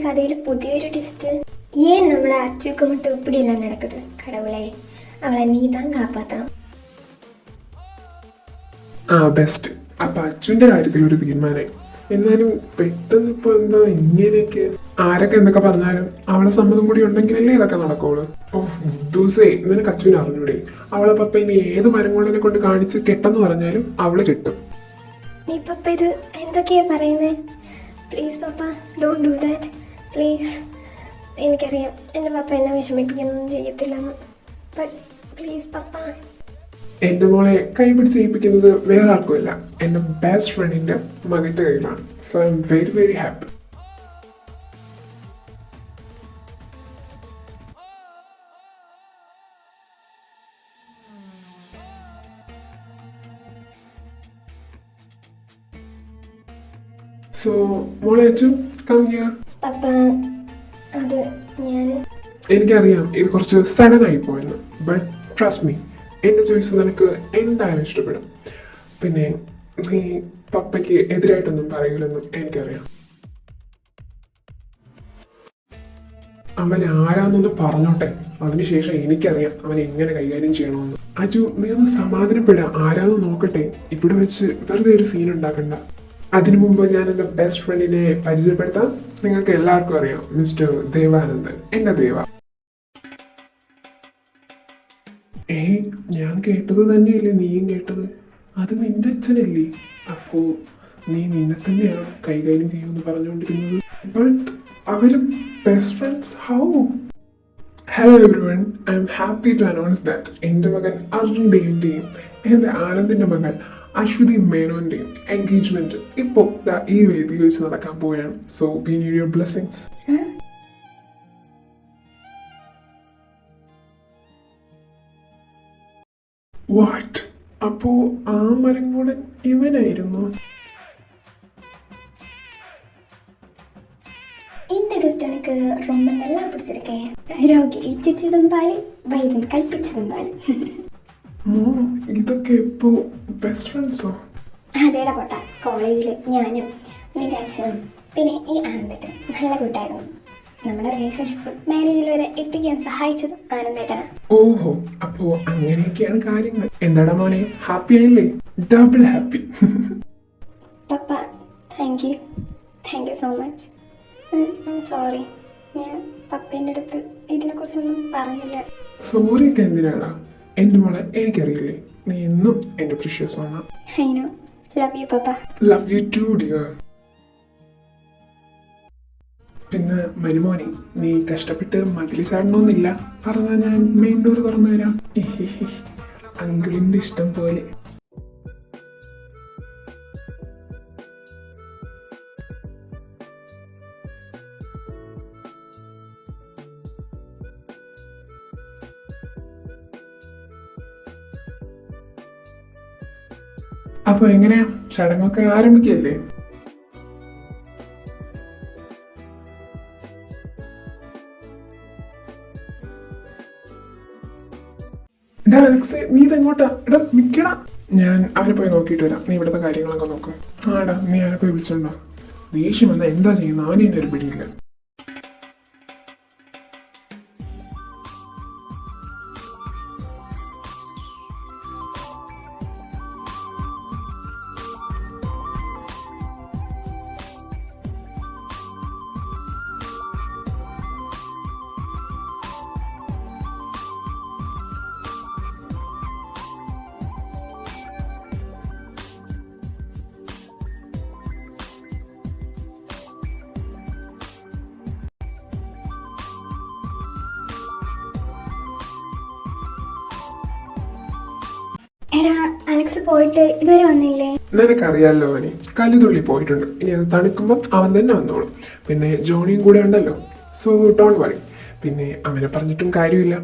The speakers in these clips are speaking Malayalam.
കഥയിൽ പുതിയൊരു ടെസ്റ്റ്. ഏൻ നമ്മളെ അച്ചുക്ക് മുട്ട് ഇപ്പിടിയെല്ലാം നടക്കുന്നത്? കടവുളെ, അവളെ നീ താൻ കാപ്പാത്തണം. ബെസ്റ്റ്. അപ്പൊ അച്ഛൻ്റെ കാര്യത്തിൽ ഒരു തീരുമാനമായി. എന്നാലും പെട്ടെന്ന് ഇപ്പൊ എന്താ ഇങ്ങനെയൊക്കെ? ആരൊക്കെ എന്തൊക്കെ പറഞ്ഞാലും അവളെ സമ്മതം കൂടി ഉണ്ടെങ്കിലല്ലേ ഇതൊക്കെ നടക്കുള്ളൂ. ദിവസേ നിനക്ക് അച്ഛനെ അറിഞ്ഞൂടെ? അവളെ പപ്പ ഇനി ഏത് മരം കൊണ്ടിനെ കൊണ്ട് കാണിച്ച് കെട്ടെന്ന് പറഞ്ഞാലും അവള് കെട്ടും. നീ പപ്പ ഇത് എന്തൊക്കെയാ പറയുന്നേ? Please papa, don't do that please. എനിക്കറിയാം എൻ്റെ പപ്പ എന്നെ വിഷമിപ്പിക്കുന്നൊന്നും ചെയ്യത്തില്ലെന്ന്. ബട്ട് പ്ലീസ് പപ്പ. എന്റെ മോളെ കൈപിടിച്ച് ചെയ്യിപ്പിക്കുന്നത് വേറെ ആർക്കുമല്ല, എന്റെ ബെസ്റ്റ് ഫ്രണ്ടിന്റെ മകന്റെ കയ്യിലാണ്. So I am very very happy. So മോളെ അച്ചു കം ഹിയർ. പപ്പ അത് ഞാൻ എനിക്കറിയാം ഇത് കുറച്ച് സഡൻ ആയി പോയെന്ന്, ബട്ട് ട്രസ്റ്റ് മീ, എന്റെ ചോയ്സ് നിനക്ക് എന്തായാലും ഇഷ്ടപ്പെടും. പിന്നെ നീ പപ്പയ്ക്ക് എതിരായിട്ടൊന്നും പറയൂലെന്നും എനിക്കറിയാം. അവൻ ആരാന്നൊന്ന് പറഞ്ഞോട്ടെ, അതിനുശേഷം എനിക്കറിയാം അവൻ എങ്ങനെ കൈകാര്യം ചെയ്യണമെന്ന്. അജു, നീ ഒന്ന് സമാധാനപ്പെടാ, ആരാന്ന് നോക്കട്ടെ. ഇവിടെ വെച്ച് വെറുതെ ഒരു സീൻ ഉണ്ടാക്കണ്ട. അതിനു മുമ്പ് ഞാൻ എൻ്റെ ബെസ്റ്റ് ഫ്രണ്ടിനെ പരിചയപ്പെടുത്താം. നിങ്ങൾക്ക് എല്ലാവർക്കും അറിയാം, മിസ്റ്റർ ദേവാനന്ദൻ, എന്റെ ദേവ. ഞാൻ കേട്ടത് തന്നെയല്ലേ നീയും കേട്ടത്? അത് നിന്റെ അച്ഛനല്ലേ? അപ്പോ നീ നിന്നെ തന്നെയാണ് കൈകാര്യം ചെയ്യുമെന്ന് പറഞ്ഞുകൊണ്ടിരുന്നത്. ബട്ട് അവര് best friends how? Hello everyone, I am happy to announce that എൻ്റെ മകൻ അർജുൻ്റെയും എൻ്റെ ആനന്ദിൻ്റെ മകൾ അശ്വതി മേനോന്റെയും എൻഗേജ്മെന്റ് ഇപ്പോ ഈ വേദിയിൽ വെച്ച് നടക്കാൻ പോവുകയാണ്. So we need your blessings. What? അപ്പോ ആ മരങ്ങോടൻ ഇവനായിരുന്നു? இந்த டெஸ்ட் எனக்கு ரொம்ப நல்லா பிடிச்சிருக்கேன். രോഗി ഇച്ഛിച്ചതും പാല്, വൈദ്യൻ കൽപ്പിച്ചതും പാല്. ഇതൊക്കെ ഇപ്പോ ബെസ്റ്റ് ഫ്രണ്ട്സോ? അതേടാ പൊട്ട, കോളേജിൽ ഞാനും നിന്റെ അച്ഛനും പിന്നെ ഈ ആനന്ദേട്ടൻ നല്ല കൂട്ടായിരുന്നു. നമ്മുടെ റിലേഷൻഷിപ്പ് മാരേജിൽ വരെ എത്തിക്കാൻ സഹായിച്ചതും ആനന്ദേട്ടനാ. ഓഹോ, അപ്പോ അങ്ങനെയൊക്കെയാണ് കാര്യങ്ങൾ. എന്താടാ മോനെ, ഹാപ്പി ആയില്ലേ? Double happy. Papa thank you so much. Sorry, ഞാൻ പപ്പേൻ്റെ അടുത്ത് ഇതിനെക്കുറിച്ചൊന്നും പറഞ്ഞില്ല. സോറി ഒക്കെ എന്തിനാടാ? എന്റെ മോളെ, എനിക്കറിയില്ലേ, നീ എന്നും എന്റെ പ്രീഷ്യസ് ആണ്. I know, love you papa. Love you too dear. പിന്നെ മരുമോനെ, നീ കഷ്ടപ്പെട്ട് മതിൽ ചാടണമെന്നില്ല. പറഞ്ഞാൽ ഞാൻ മെയിൻ ഡോർ തുറന്നു തരാം. അങ്കിളിന്റെ ഇഷ്ടം പോലെ. അപ്പൊ എങ്ങനെയാ, ചടങ്ങൊക്കെ ആരംഭിക്കല്ലേ? നീ ഇതെങ്ങോട്ടാ? എടാ നിക്കടാ, ഞാൻ അവനെ പോയി നോക്കിയിട്ട് വരാം. നീ ഇവിടുത്തെ കാര്യങ്ങളൊക്കെ നോക്കും. ആടാ, നീ അവനെ പോയി വിളിച്ചോണ്ടോ. ദേഷ്യം വന്നാ എന്താ ചെയ്യുന്ന? അവനെ എൻ്റെ ഒരു പിടിയില്ല. എടാ, അലക്സ് പോയിട്ട് ഇതുവരെ വന്നില്ലേ? നിനക്കറിയാലോ, അവന് കല്ലുതുള്ളി പോയിട്ടുണ്ട്. ഇനി അത് തണുക്കുമ്പോൾ അവൻ തന്നെ വന്നോളും. പിന്നെ ജോണിയും കൂടെ ഉണ്ടല്ലോ, സോ ഡോണ്ട് വറി. പിന്നെ അവനെ പറഞ്ഞിട്ടും കാര്യമില്ല.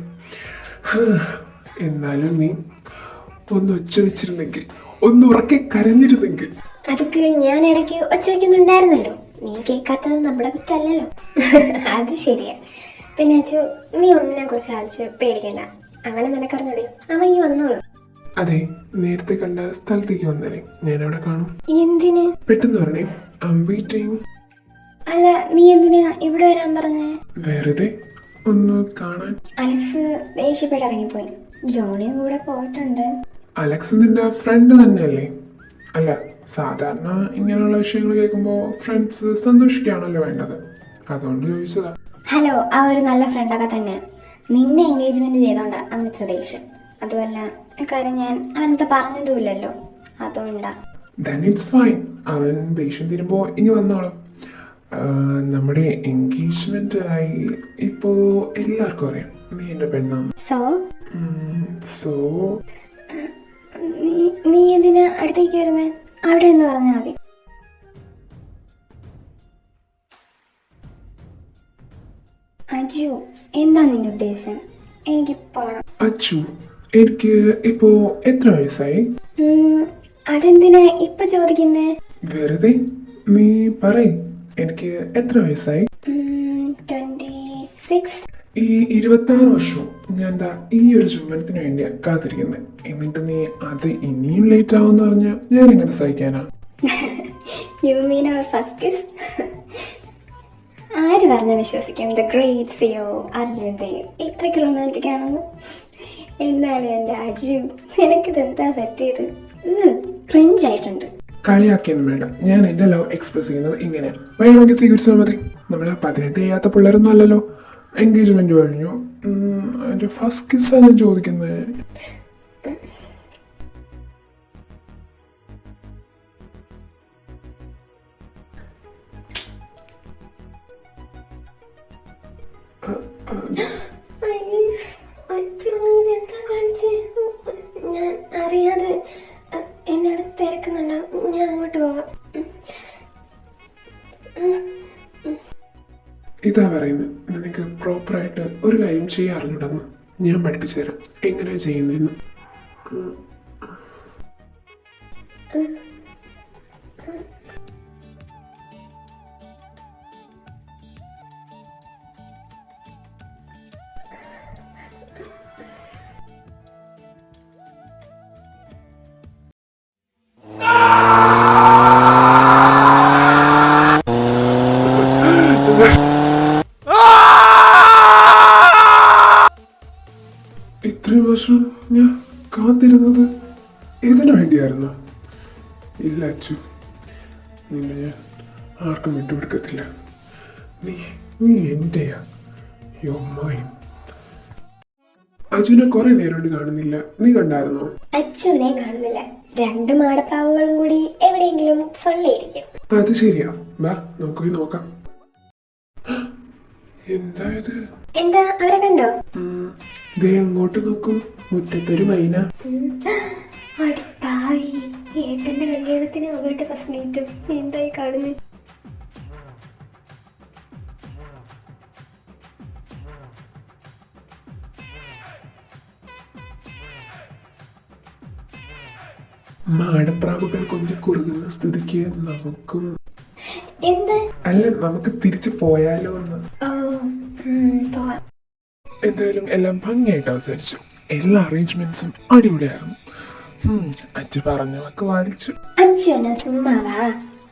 എന്നാലും നീ ഒന്ന് ഒച്ച വെച്ചിരുന്നെങ്കിൽ, ഒന്ന് ഉറക്കെ കരഞ്ഞിരുന്നെങ്കിൽ. അതൊക്കെ ഞാൻ ഇടയ്ക്ക് ഒച്ച വയ്ക്കുന്നുണ്ടായിരുന്നല്ലോ, നീ കേൾക്കാത്തത് നമ്മുടെ കുറ്റല്ലല്ലോ. അത് ശരിയാ. പിന്നെ അച്ചു, നീ ഒന്നിനെ കുറിച്ച് ആലോചിച്ച് പേടിക്കണ്ട. അവനെ നിനക്കറിഞ്ഞൂടെ, അവൻ ഈ വന്നോളൂ. അതെ, നേരത്തെ കണ്ട സ്ഥലത്തേക്ക് വന്നേനെ, ഞാൻ അവിടെ കാണും. എന്തിന്? പെട്ടെന്ന് പറഞ്ഞേ, ഐ ആം വെയിറ്റിംഗ്. അല്ല, നീ എന്തിനാ ഇവിടെ വരാൻ പറഞ്ഞേ? വെറുതെ ഒന്ന് കാണാൻ. അലക്സ് ദേഷ്യപ്പെട്ട് ഇറങ്ങിപ്പോയി. ജോണിയും കൂടെ പോയിട്ടുണ്ട്. അലക്സ് നിന്റെ ഫ്രണ്ട് തന്നെയല്ലേ? അല്ല, സാധാരണ ഇങ്ങനെയുള്ള വിഷയങ്ങൾ കേൾക്കുമ്പോൾ ഫ്രണ്ട്സ് സന്തോഷിക്കുകയാണല്ലോ വേണ്ടത്, അതുകൊണ്ട് ചോദിച്ചതാ. ഹലോ, ആ ഒരു നല്ല ഫ്രണ്ടൊക്കെ തന്നെ. നിന്നെ എൻഗേജ്മെന്റ് ചെയ്തോണ്ടാ അവന് ഇത്ര ദേഷ്യം. അതുമല്ല, കാര്യം ഞാൻ അവനത്തെ പറഞ്ഞതുമില്ലല്ലോ, അതുകൊണ്ടാ. Then it's fine. അവൻ ദേഷ്യം തീരുമ്പോൾ ഇനി വന്നോളും. നമ്മുടെ എൻഗേജ്മെന്റ് ആയി ഇപ്പോ എല്ലാവർക്കും അറിയാം നീ എന്റെ പെണ്ണാണ്. സോ നീ എന്തിനാ അടുത്തേക്ക് വരുന്നേ? അവിടെ എന്ന് പറഞ്ഞാൽ മതി. അജു, എന്താ നിന്റെ ഉദ്ദേശം? എനിക്ക് പോണം. അച്ചു, എനിക്ക് ഇപ്പോ എത്ര വയസ്സായി? അതെന്തിനാ ഇപ്പൊ ചോദിക്കുന്നേ? വെറുതെ നീ പറയ്, എനിക്ക് എത്ര വയസ്സായി? 26. ഈ 26 വർഷവും ഞാൻ എന്താ ഈ ഒരു ചുമനത്തിന് വേണ്ടിയാ കാത്തിരിക്കുന്നത്. എന്നിട്ട് നീ അത് ഇനിയും ലേറ്റ് ആവുമെന്ന് പറഞ്ഞാൽ ഞാൻ എങ്ങനെ സഹിക്കാനാ? You mean our first kiss? ആര് പറഞ്ഞ വിശ്വസിക്കും the great CEO Arjun Dev ഇത്രയ്ക്ക് റൊമാൻറ്റിക് ആണെന്ന്? എന്നാലും എൻ്റെ അജു, നിനക്കിത് എന്താ പറ്റിയത്? ക്രിഞ്ചായിട്ടുണ്ട്. കളിയാക്കിയൊന്നും വേണ്ട, ഞാൻ എൻ്റെ ലവ് എക്സ്പ്രസ് ചെയ്യുന്നത് ഇങ്ങനെ വേണമെങ്കിൽ സ്വീകരിച്ചാൽ മതി. നമ്മൾ 18 ചെയ്യാത്ത പിള്ളേരൊന്നും അല്ലല്ലോ. എൻഗേജ്മെന്റ് കഴിഞ്ഞു, എൻ്റെ ഫസ്റ്റ് കിസ്സാണ് ഞാൻ ചോദിക്കുന്നത്. ഞാൻ അറിയാതെ എന്നോട് തിരക്കുന്നുണ്ടോ? ഞാൻ അങ്ങോട്ട് പോവാം. ഇതാ പറയുന്നത്, നിനക്ക് പ്രോപ്പറായിട്ട് ഒരു കാര്യം ചെയ്യാറുണ്ടെന്ന് ഞാൻ പഠിപ്പിച്ചു തരാം എങ്ങനെയാ ചെയ്യുന്നതെന്ന്. ഇത്രയും വർഷം ഞാൻ കാത്തിരുന്നത് ഇതിനു വേണ്ടിയായിരുന്നു. ഇല്ല അച്ചു, നിന്നെ ഞാൻ ആർക്കും വിട്ടുകൊടുക്കത്തില്ല. നീ നീ എന്റെയാ. യോ മൈൻ. അജുനെ കുറെ നേരം കൊണ്ട് കാണുന്നില്ല, നീ കണ്ടായിരുന്നോ? അച്ചുവിനെ കാണുന്നില്ല. 2 മാടപ്രാവുകളും കൂടി എവിടെയെങ്കിലും സൊള്ളിയിരിക്കും. അത് ശരിയാ, ബാ നമുക്ക് പോയി നോക്കാം. എന്തായത്? എന്താ, അവരെ കണ്ടോ? ദേ അങ്ങോട്ട് നോക്കൂ, മുറ്റത്തൊരു മൈന. അടുത്തായി ഏട്ടന്റെ കല്യാണത്തിന് അവരുടെ ഫസ്റ്റ് മീറ്റും എന്തായി കാണുന്നത്? മാടപ്രാവുകൾ കൊണ്ട് കുറുകുന്ന സ്ഥിതിക്ക് നമുക്കും എന്ത്? അല്ല, നമുക്ക് തിരിച്ചു പോയാലോ എന്ന്. പോവാം. എന്തായാലും എല്ലാം ഭംഗിയായിട്ട് അവതരിച്ചു. എല്ലാ അറേഞ്ച്മെന്റ്സും അടിപൊളിയായിരുന്നു. അച്ഛൻ പറഞ്ഞ വാക്ക് വാദിച്ചു. അച്ഛനോ സുമ്മാവാ,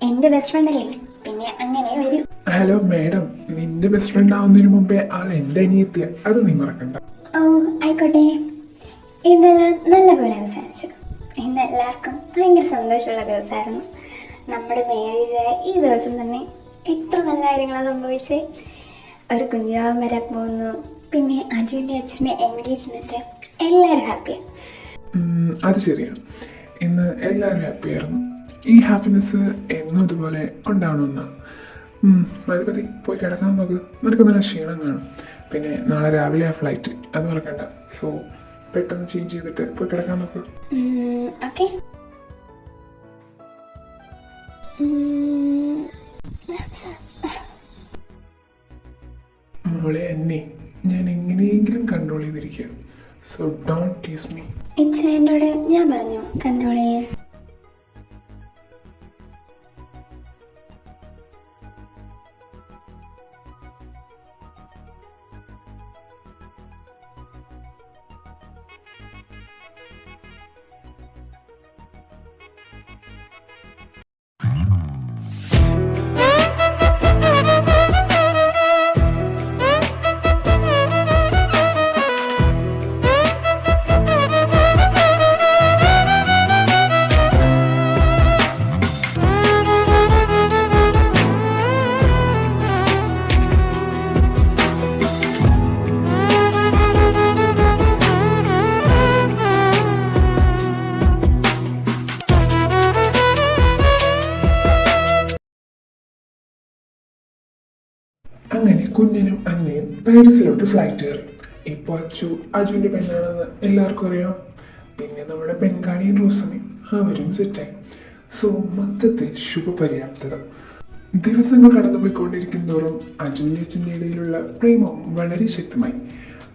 എന്റെ ബെസ്റ്റ് ഫ്രണ്ട് അല്ലേ, പിന്നെ അങ്ങനെ വരും. ഹലോ മാഡം, നിന്റെ ബെസ്റ്റ് ഫ്രണ്ട് ആവുന്നതിന് മുമ്പേ ആൾ എന്റെ അനിയത്തിയ, അത് നീ മറക്കണ്ട. ഓ ആയിക്കോട്ടെ. ഇതെല്ലാം നല്ലപോലെ അവസാനിച്ചു. ഇന്ന് എല്ലാവർക്കും ഭയങ്കര സന്തോഷമുള്ള ദിവസമായിരുന്നു. നമ്മുടെ മാരേജ് ഈ ദിവസം തന്നെ എത്ര നല്ല കാര്യങ്ങളാണ് സംഭവിച്ചത്. ഒരു കുഞ്ഞാവൻ വരാൻ പോകുന്നു, പിന്നെ അജുവിൻ്റെ അച്ഛൻ്റെ എൻഗേജ്മെൻറ്റ്, എല്ലാവരും ഹാപ്പിയാണ്. അത് ശരിയാണ്, ഇന്ന് എല്ലാവരും ഹാപ്പിയായിരുന്നു. ഈ ഹാപ്പിനെസ് എന്നും ഇതുപോലെ ഉണ്ടാവണമെന്നാണ്. മതി പോയി കിടക്കാൻ നോക്ക്, നിനക്ക് നല്ല ക്ഷീണം കാണും. പിന്നെ നാളെ രാവിലെ ആ ഫ്ലൈറ്റ്, അത് മറക്കണ്ട. സോ പെട്ടെന്ന് ചേഞ്ച് ചെയ്തിട്ട് പോയി കിടക്കാൻ നോക്ക്. ഓക്കെ. മോളെ, എന്നെ ഞാൻ എങ്ങനെയെങ്കിലും കൺട്രോൾ ചെയ്തിരിക്കുക. So don't tease me. എന്നോട് ഞാൻ പറഞ്ഞു കൺട്രോൾ ചെയ്യാൻ. അങ്ങനെ കുഞ്ഞിനും അന്നയും പാരീസിലോട്ട് ഫ്ലൈറ്റ് കയറി. ഇപ്പോൾ അജുവിൻ്റെ പെണ്ണാണെന്ന് എല്ലാവർക്കും അറിയാം. പിന്നെ നമ്മുടെ ബംഗാളിയും റോസമയും അവരും സെറ്റായി. സോ മൊത്തത്തിൽ ശുഭപര്യാപ്തത. ദിവസങ്ങൾ കടന്നുപോയിക്കൊണ്ടിരിക്കും തോറും അജുവിൻ്റെ അച്ഛൻ്റെ ഇടയിലുള്ള പ്രേമം വളരെ ശക്തമായി.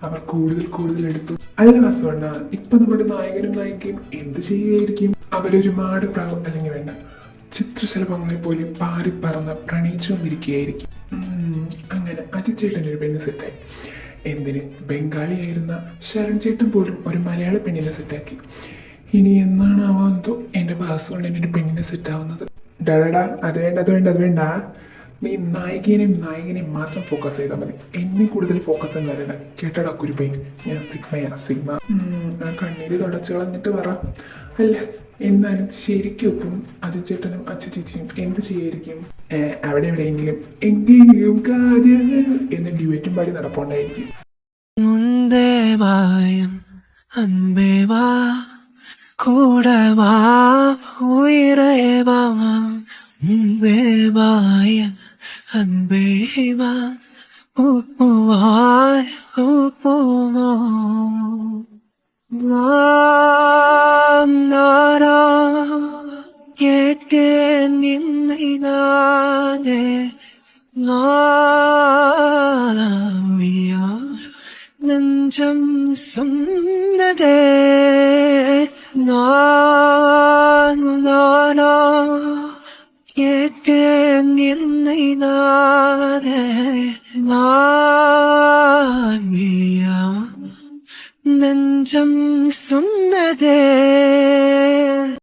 അവർ കൂടുതൽ എടുത്തു. അല്ല വാസുവണ്ണ, ഇപ്പൊ നമ്മുടെ നായകനും നായികയും എന്ത് ചെയ്യുകയായിരിക്കും? അവരൊരുപാട് പ്രാവും അല്ലെങ്കിൽ വേണ്ട ചിത്രശലഭങ്ങളെ പോലെ പാറിപ്പറന്ന് പ്രണയിച്ചുകൊണ്ടിരിക്കുകയായിരിക്കും. അങ്ങനെ അജിച്ചേട്ടൻ്റെ ഒരു പെണ്ണ് സെറ്റായി. എന്തിന്, ബംഗാളിയായിരുന്ന ശരൺ ചേട്ടൻ പോലും ഒരു മലയാള പെണ്ണിനെ സെറ്റാക്കി. ഇനി എന്നാണാവാന്തോ എൻ്റെ വാസുവണ്ണൻ്റെ ഒരു പെണ്ണിനെ സെറ്റാവുന്നത്. ഡാടാ, അത് വേണ്ട. നീ നായകനെയും മാത്രം ഫോക്കസ് ചെയ്താൽ മതി. എന്നെ കൂടുതൽ ഫോക്കസ് എന്നല്ല. കേട്ടടാ കുരുപ്പേ, ഞാൻ സിഗ്മ. ആ കണ്ണീര് തുടച്ചു കളഞ്ഞിട്ട് പറ. അല്ല എന്നാലും ശരിക്കും ഒപ്പം അജിച്ചേട്ടനും അച്ഛച്ചേച്ചിയും എന്ത് ചെയ്യായിരിക്കും? അവിടെ എവിടെയെങ്കിലും എങ്കിലും കാര്യം എന്ന് ഡ്യൂറ്റും പാടി നടപ്പുണ്ടായിരിക്കും. നെഞ്ചം സുന്നതേ നെഞ്ചം സുന്നതേ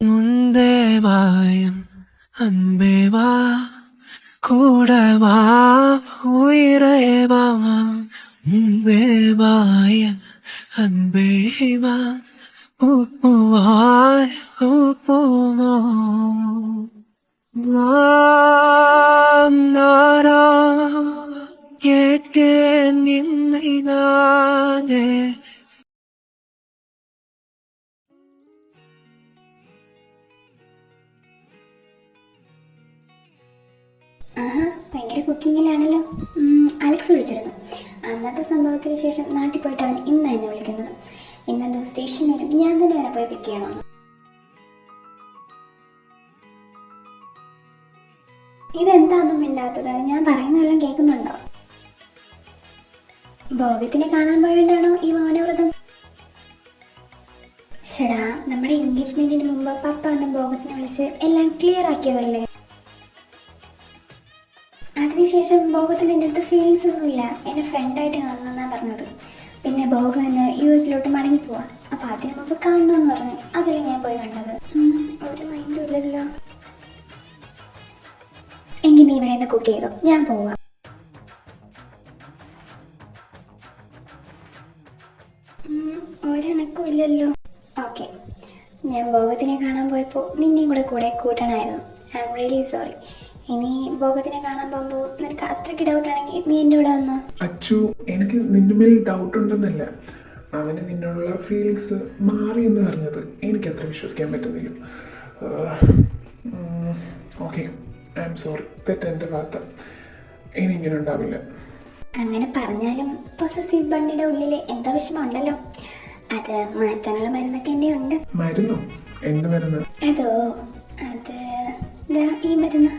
മുന്തേവായം അൻപേവാ കൂടവാ ഉയരേവാ വേവായ അൻപേവാ ഉപ്പുവായ ഉപ്പുവോ നാരാ കേട്ടേ നിന്നേ. ആഹാ, ഭയങ്കര കുക്കിങ്ങിലാണല്ലോ. അലക്സ് വിളിച്ചിരുന്നു. അന്നത്തെ സംഭവത്തിന് ശേഷം നാട്ടിൽ പോയിട്ട് അവൻ ഇന്ന് എന്നെ വിളിക്കുന്നത്. ഇന്നെന്തോ സ്റ്റേഷൻ വരും, ഞാൻ തന്നെ വരെ പോയി പിക്ക് ചെയ്യണം. ഇതെന്താന്നും മിണ്ടാത്തത്? ഞാൻ പറയുന്നതെല്ലാം കേൾക്കുന്നുണ്ടോ? ഭോഗത്തിനെ കാണാൻ പോയിട്ടാണോ ഈ മൗനവ്രതം? ഷടാ, നമ്മുടെ എൻഗേജ്മെന്റിന് മുമ്പ് പപ്പ അന്ന് ഭോഗത്തിനെ വിളിച്ച് എല്ലാം ക്ലിയർ ആക്കിയതല്ലേ. അതിനുശേഷം ഭോഗത്തിന് എൻ്റെ അടുത്ത് ഫീലിങ്സ് ഒന്നുമില്ല. എൻ്റെ ഫ്രണ്ടായിട്ട് കാണണമെന്നാണ് പറഞ്ഞത്. പിന്നെ ഭോഗം എന്ന് US മടങ്ങി പോവാം. അപ്പം അതിന് മുമ്പ് കാണണമെന്ന് പറഞ്ഞു. അതിൽ ഞാൻ പോയി കണ്ടത്. ഒരു മൈൻഡും ഇല്ലല്ലോ. എങ്കിൽ നീ ഇവിടെ നിന്ന് കുക്ക് ചെയ്തോ, ഞാൻ പോവാം. ഒരണക്കും ഇല്ലല്ലോ. ഓക്കെ, ഞാൻ ഭോഗത്തിനെ കാണാൻ പോയപ്പോൾ നിന്നെയും കൂടെ കൂട്ടണമായിരുന്നു. I am really sorry. ഇനി ഭോഗത്തിനെ കാണാൻ പോകുമ്പോൾ നിനക്ക് അത്രയ്ക്ക് ഡൗട്ട് ആണെങ്കിൽ നീ എൻ്റെ കൂടെ വന്നോ. അച്ചു, എനിക്ക് നിന്റെ മേൽ ഡൗട്ട് ഉണ്ടെന്നല്ല, അവന് നിന്നോടുള്ള ഫീലിങ്സ് മാറി എന്ന് പറഞ്ഞത് എനിക്ക് അത്ര വിശ്വസിക്കാൻ പറ്റുന്നില്ല. Okay, I am sorry. തെറ്റെൻ്റെ ഭാഗത്ത്. ഇനി ഇങ്ങനെ ഉണ്ടാവില്ല. അങ്ങനെ പറഞ്ഞാലും പൊസസീവ് ബണ്ണിയുടെ ഉള്ളിൽ എന്താ വിഷമമുണ്ടല്ലോ. അത് മാറ്റാനുള്ള മരുന്നൊക്കെ എൻ്റെ ഉണ്ട്. മരുന്നോ? എന്ത് മരുന്ന്? അത് ഈ മരുന്ന്.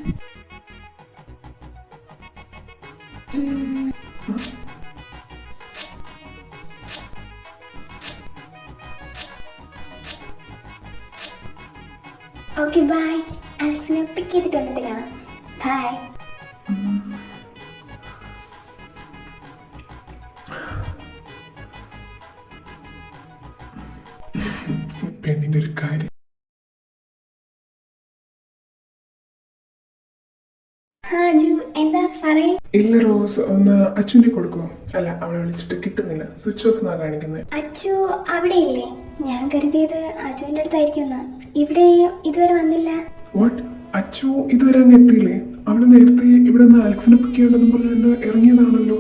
Okay, by. അലക്സിനെ പിക്ക് ചെയ്തിട്ട് വന്നിട്ട് കാണാം. ബൈ. പെണ്ണിൻ്റെ ഒരു കാര്യം. എന്താ പറയ? ഇല്ല റോസ്, ഒന്ന് അച്ചുവിനെ കൊടുക്കുമോ? അല്ല, അവളെ വിളിച്ചിട്ട് കിട്ടുന്നില്ല. സ്വിച്ച് ഓഫ് എന്നാ കാണിക്കുന്നത്. അച്ചു അവിടെ ഇല്ലേ? ഞാൻ കരുതിയത് അച്ചുവിൻ്റെ അടുത്തായിരിക്കും. ഇവിടെ ഇതുവരെ വന്നില്ല. വാട്ട്? അച്ചു ഇതുവരെ അങ്ങ് എത്തിയില്ലേ? അവള് നേരത്തെ ഇവിടെ നിന്ന് അലക്സിനെ പിക്ക് ചെയ്യണമെന്ന് പറഞ്ഞുകൊണ്ട് ഇറങ്ങിയതാണല്ലോ.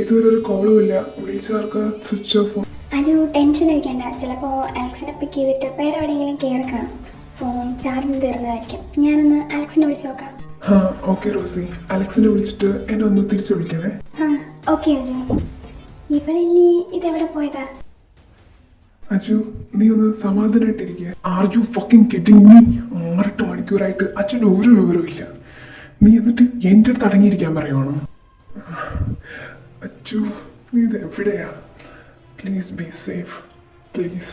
ഇതുവരെ ഒരു കോളും ഇല്ല. വിളിച്ചവർക്ക് സ്വിച്ച് ഓഫ്. അജു ടെൻഷൻ അടിക്കണ്ട. ചിലപ്പോൾ അലക്സിനെ പിക്ക് ചെയ്തിട്ട് വേറെ എവിടെയെങ്കിലും കയറി കാണും. ഫോൺ ചാർജ് തീർന്നതായിരിക്കും. ഞാനൊന്ന് അലക്സിനെ വിളിച്ച് നോക്കാം. ആ ഓക്കെ റോസി, അലക്സിനെ വിളിച്ചിട്ട് എന്നെ ഒന്ന് തിരിച്ചു വിളിക്കണേ. ആ ഓക്കെ അജു. ഇവളിനി ഇതെവിടെ പോയതാ? അജു, നീ ഒന്ന് സമാധാനമായിട്ടിരിക്കുക. Are you fucking kidding me? 6-8 മണിക്കൂറായിട്ട് അച്ഛൻ്റെ ഒരു വിവരവും ഇല്ല. നീ എന്നിട്ട് എൻ്റെ അടുത്ത് അടങ്ങിയിരിക്കാൻ പറയുവാണോ? അച്ചു, നീ ഇത് എവിടെയാ? Please be safe, please.